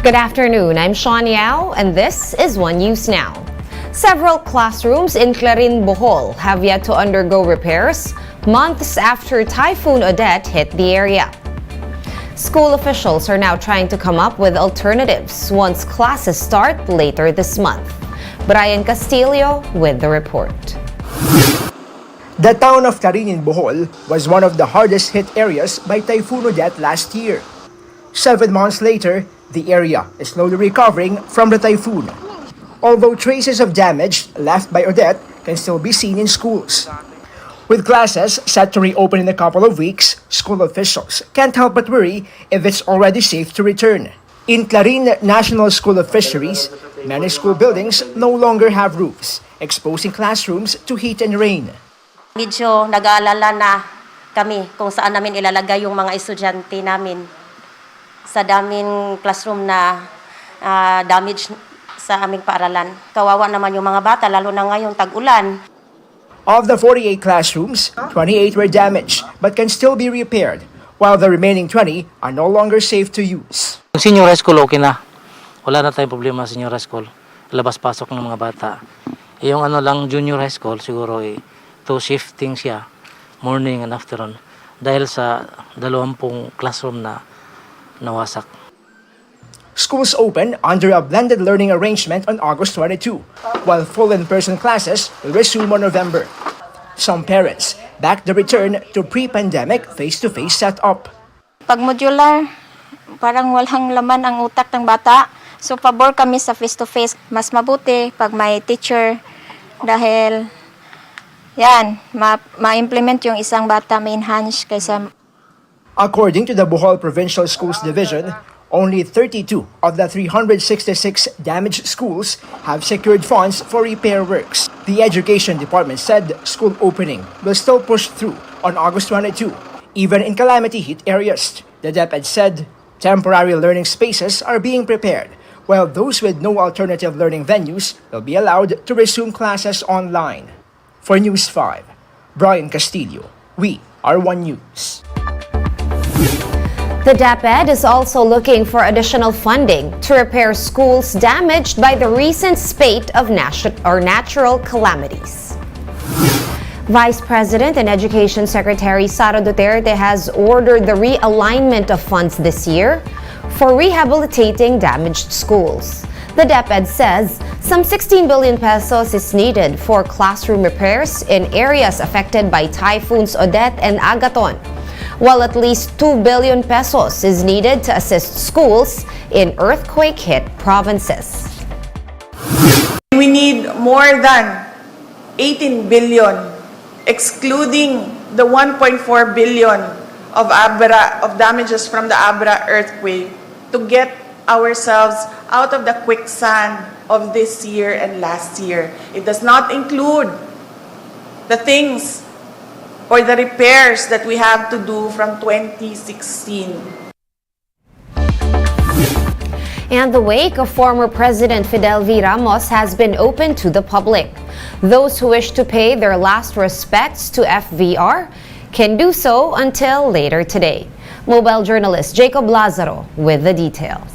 Good afternoon, I'm Sean Yao, and this is One News Now. Several classrooms in Clarin, Bohol have yet to undergo repairs months after Typhoon Odette hit the area. School officials are now trying to come up with alternatives once classes start later this month. Brian Castillo with the report. The town of Clarin in Bohol was one of the hardest hit areas by Typhoon Odette last year. 7 months later, the area is slowly recovering from the typhoon. Although traces of damage left by Odette can still be seen in schools. With classes set to reopen in a couple of weeks, school officials can't help but worry if it's already safe to return. In Clarin National School of Fisheries, many school buildings no longer have roofs, exposing classrooms to heat and rain. Medyo nag-aalala na kami kung saan namin ilalagay yung mga estudyante namin sa daming classroom na damage sa aming paaralan. Kawawa naman yung mga bata, lalo na ngayong tag-ulan. Of the 48 classrooms, 28 were damaged but can still be repaired, while the remaining 20 are no longer safe to use. Senior high school okay na. Wala na tayong problema sa senior high school. Labas-pasok ng mga bata. Yung lang junior high school siguro to shifting siya morning and afternoon dahil sa 20 classroom na nawasak. Schools open under a blended learning arrangement on August 22, while full in-person classes will resume on November. Some parents back the return to pre-pandemic face-to-face setup. Pag modular, parang walang laman ang utak ng bata. So pabor kami sa face-to-face. Mas mabuti pag may teacher dahil yan, ma-implement yung isang bata, ma-enhance kaysa. According to the Bohol Provincial Schools Division, only 32 of the 366 damaged schools have secured funds for repair works. The Education Department said school opening will still push through on August 22, even in calamity hit areas. The DepEd said temporary learning spaces are being prepared, while those with no alternative learning venues will be allowed to resume classes online. For News 5, Brian Castillo, we are One News. The DepEd is also looking for additional funding to repair schools damaged by the recent spate of natural calamities. Vice President and Education Secretary Sara Duterte has ordered the realignment of funds this year for rehabilitating damaged schools. The DepEd says some 16 billion pesos is needed for classroom repairs in areas affected by typhoons Odette and Agaton, while at least 2 billion pesos is needed to assist schools in earthquake-hit provinces. We need more than 18 billion, excluding the 1.4 billion of damages from the Abra earthquake, to get ourselves out of the quicksand of this year and last year. It does not include the things or the repairs that we have to do from 2016. And the wake of former President Fidel Ramos has been open to the public. Those who wish to pay their last respects to FVR can do so until later today. Mobile journalist Jacob Lazaro with the details.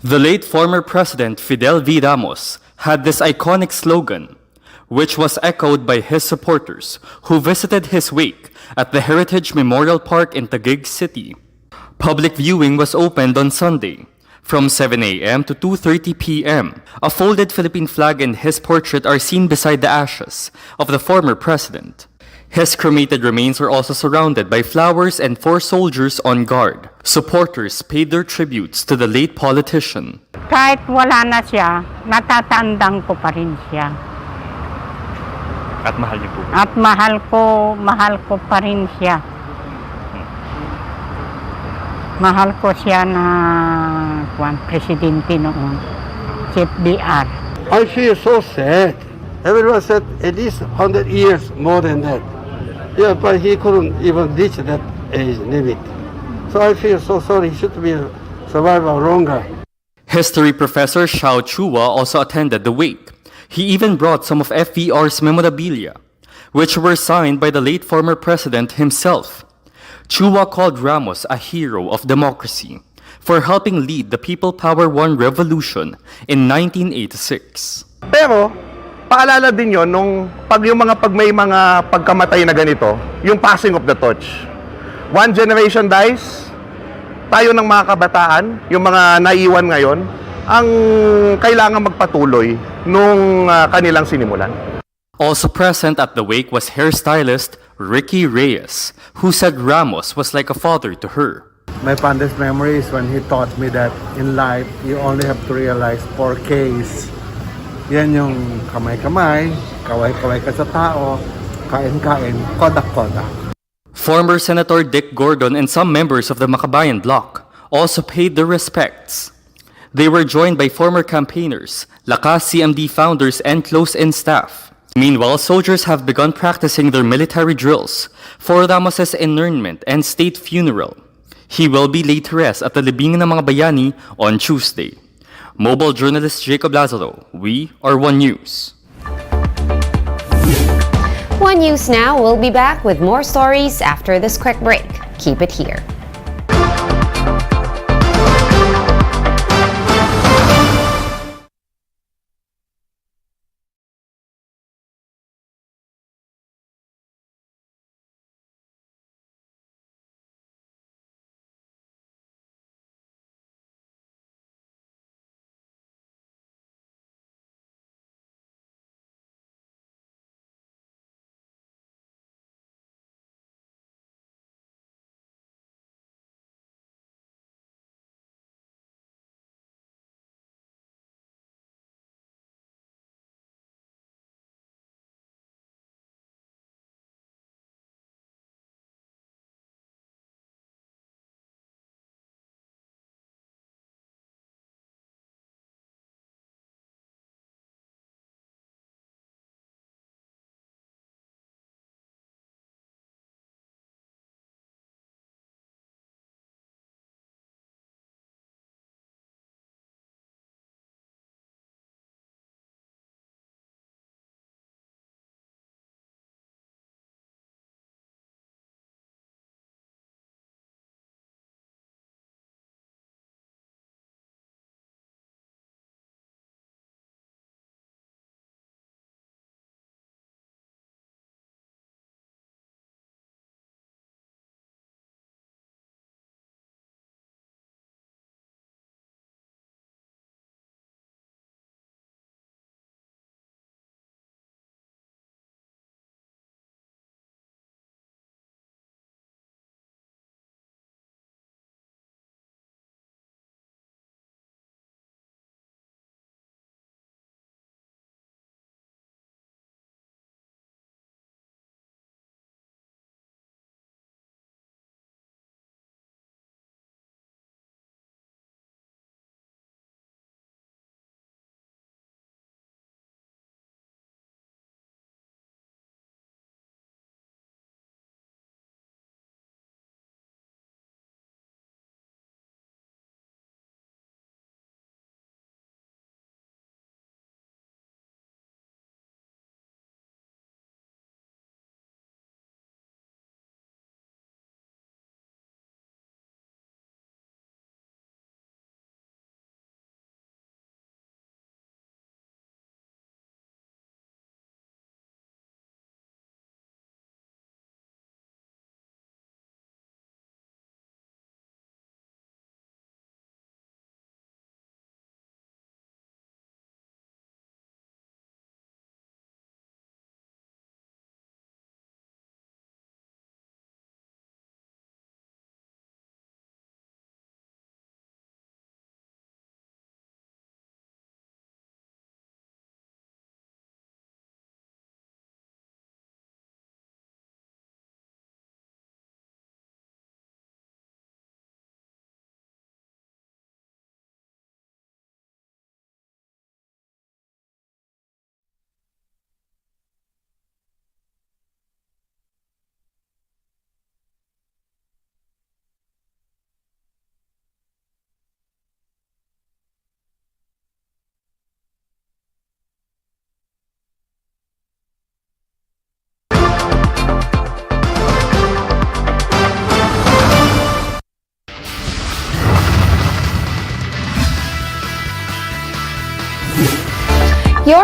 The late former President Fidel V. Ramos had this iconic slogan, which was echoed by his supporters who visited his wake at the Heritage Memorial Park in Taguig City. Public viewing was opened on Sunday from 7 a.m. to 2:30 p.m. A folded Philippine flag and his portrait are seen beside the ashes of the former president. His cremated remains were also surrounded by flowers and 4 soldiers on guard. Supporters paid their tributes to the late politician. Kahit wala na siya, natatandang ko pa rin siya. At mahal niyo po. At mahal ko pa rin siya. Mahal ko siya na presidente noon, si BR. I feel so sad. Everyone said at least 100 years more than that. Yeah, but he couldn't even reach that age limit. So I feel so sorry. He should be survive longer. History professor Xiao Chua also attended the wake. He even brought some of FVR's memorabilia, which were signed by the late former president himself. Chua called Ramos a hero of democracy for helping lead the People Power One revolution in 1986. Pero, paalala din yon nung pag may mga pagkamatay na ganito, yung passing of the torch. One generation dies, tayo ng mga kabataan, yung mga naiwan ngayon, ang kailangan magpatuloy nung kanilang sinimulan. Also present at the wake was hairstylist Ricky Reyes, who said Ramos was like a father to her. My fondest memory is when he taught me that in life, you only have to realize 4 Ks. Yan yung kamay-kamay, kaway-kaway ka sa tao, kain-kain, kodak-kodak. Former Senator Dick Gordon and some members of the Makabayan bloc also paid their respects. They were joined by former campaigners, Lakas CMD founders, and close-in staff. Meanwhile, soldiers have begun practicing their military drills for Ramos's internment and state funeral. He will be laid to rest at the libingan ng mga bayani on Tuesday. Mobile journalist Jacob Lazaro, we are One News. One News Now will be back with more stories after this quick break. Keep it here.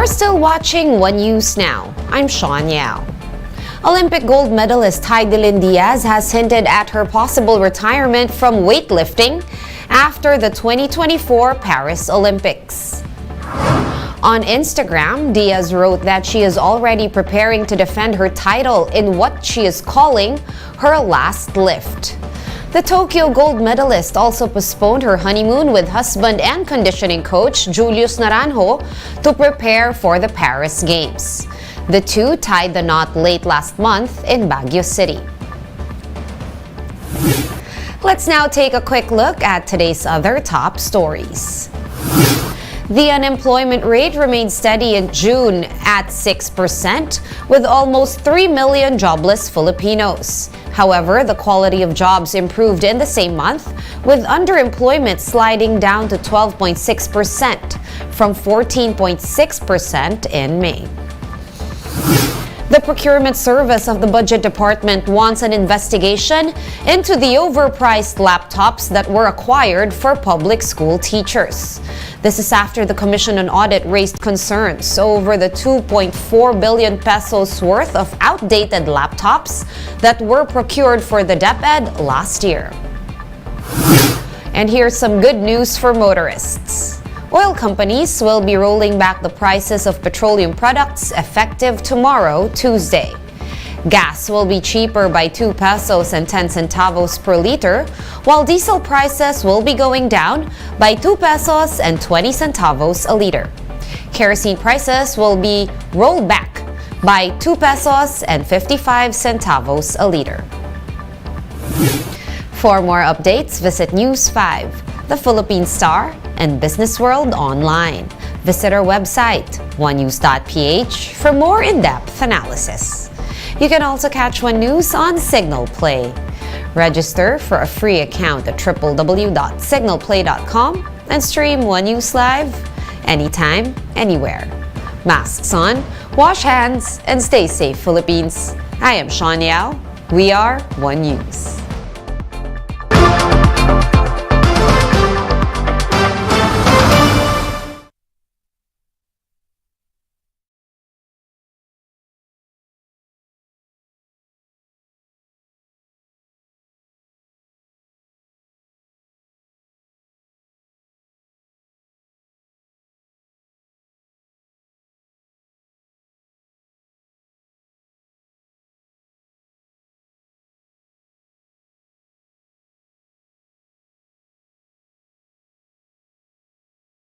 You're still watching One News Now. I'm Sean Yao. Olympic gold medalist Hidilyn Diaz has hinted at her possible retirement from weightlifting after the 2024 Paris Olympics. On Instagram, Diaz wrote that she is already preparing to defend her title in what she is calling her last lift. The Tokyo gold medalist also postponed her honeymoon with husband and conditioning coach Julius Naranjo to prepare for the Paris Games. The two tied the knot late last month in Baguio City. Let's now take a quick look at today's other top stories. The unemployment rate remained steady in June at 6%, with almost 3 million jobless Filipinos. However, the quality of jobs improved in the same month, with underemployment sliding down to 12.6% from 14.6% in May. The procurement service of the Budget Department wants an investigation into the overpriced laptops that were acquired for public school teachers. This is after the Commission on Audit raised concerns over the 2.4 billion pesos worth of outdated laptops that were procured for the DepEd last year. And here's some good news for motorists. Oil companies will be rolling back the prices of petroleum products effective tomorrow, Tuesday. Gas will be cheaper by 2 pesos and 10 centavos per liter, while diesel prices will be going down by 2 pesos and 20 centavos a liter. Kerosene prices will be rolled back by 2 pesos and 55 centavos a liter. For more updates, visit News 5, The Philippine Star, and Business World online. Visit our website, onenews.ph, for more in-depth analysis. You can also catch One News on Signal Play. Register for a free account at www.signalplay.com and stream One News live anytime, anywhere. Masks on, wash hands, and stay safe, Philippines. I am Sean Yao. We are One News.